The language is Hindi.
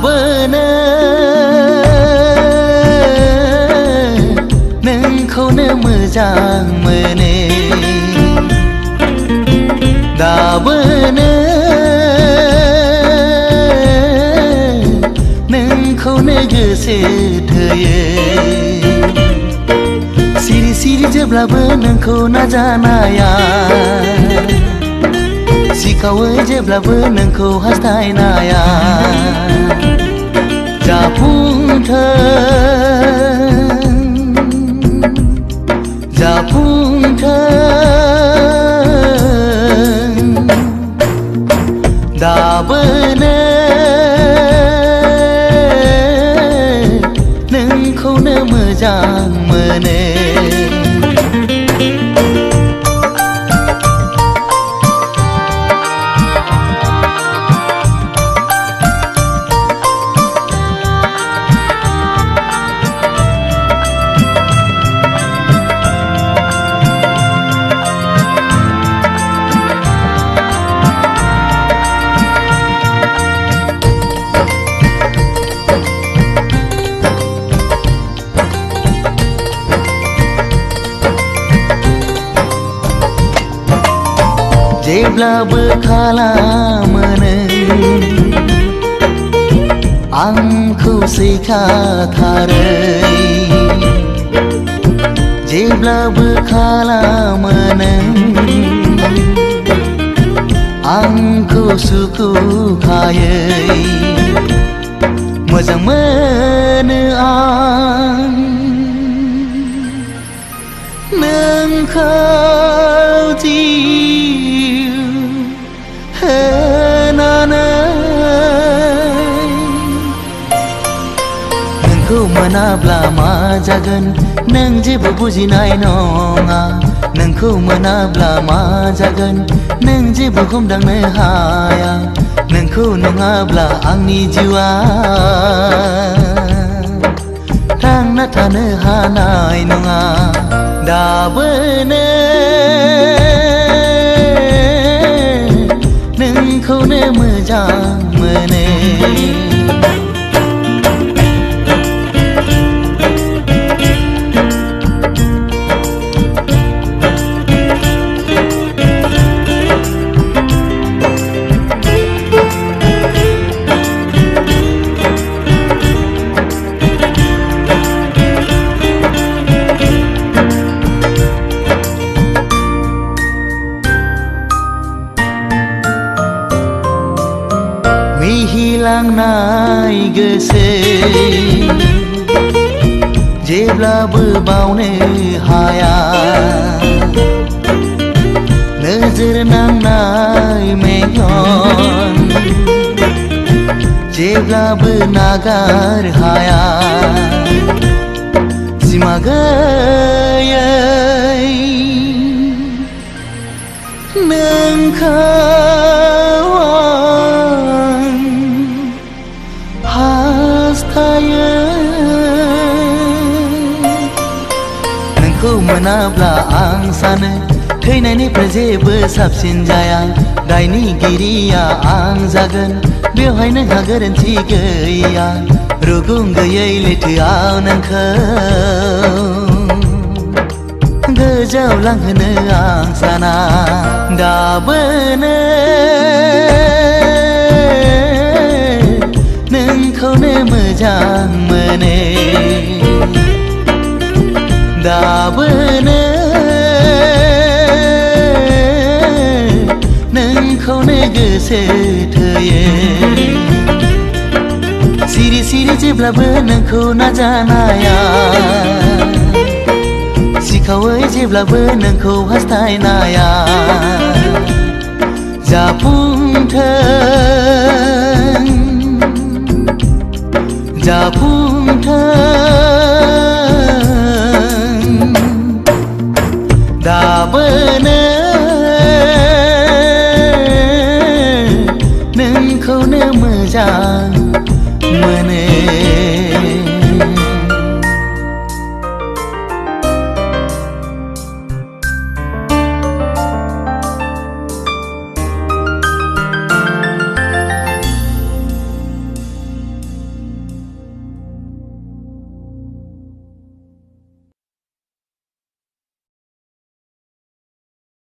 दाबोनो नोंखौनो मोजां मोनो दाबोनो नोंखौनो गोसो थोयो सिरि सिरि जेब्लाबो नोंखौ नाजानाया सिखावो जेब्लाबो नोंखौ हास्थायनाया जाफुंथों दाबोनो नोंखौनो मोजां मोनो जेब्लाबो खालामो नों आंखौ सैखाथारै जेब्लाबो खालामो नों आंखौ सुखुखायै मोजां मोनो आं नोंखौ नोंखौ मोनाब्ला मा जागोन नों जेबो बुजिनाय नङा नोंखौ मोनाब्ला मा जागोन नों जेबो हमदांनो हाया नोंखौ नङाब्ला आंनि जिउआ थांना थानो हानाय नङा दाबोनो नोंखौनो मोजां मोनो मिहिलांनाय गोसो जेब्लाबो बावनो हाया नोजोर नांनाय मेगन जेब्लाबो नागार हाया सिमा गैयै नोंखौ नोंखौ मोनाब्ला आं सानो थैनायनिफ्राय जेबो साबसिन जाया दायनिगिरिया आं जागोन बेवहाय नोंहा गोरोन्थि गैया रुगुं गैयै लैथोआव नोंखौ गोजौआव लांहोनो आं साना दाबोनो नोंखौनो मोजां मोनो दाबोनो नोंखौनो गोसो थोयो सिरि सिरि जेब्लाबो नोंखौ नाजानाया सिखावै जेब्लाबो नोंखौ हास्थायनाया जाफुंथों दाबोनो नोंखौनो मोजां मोनो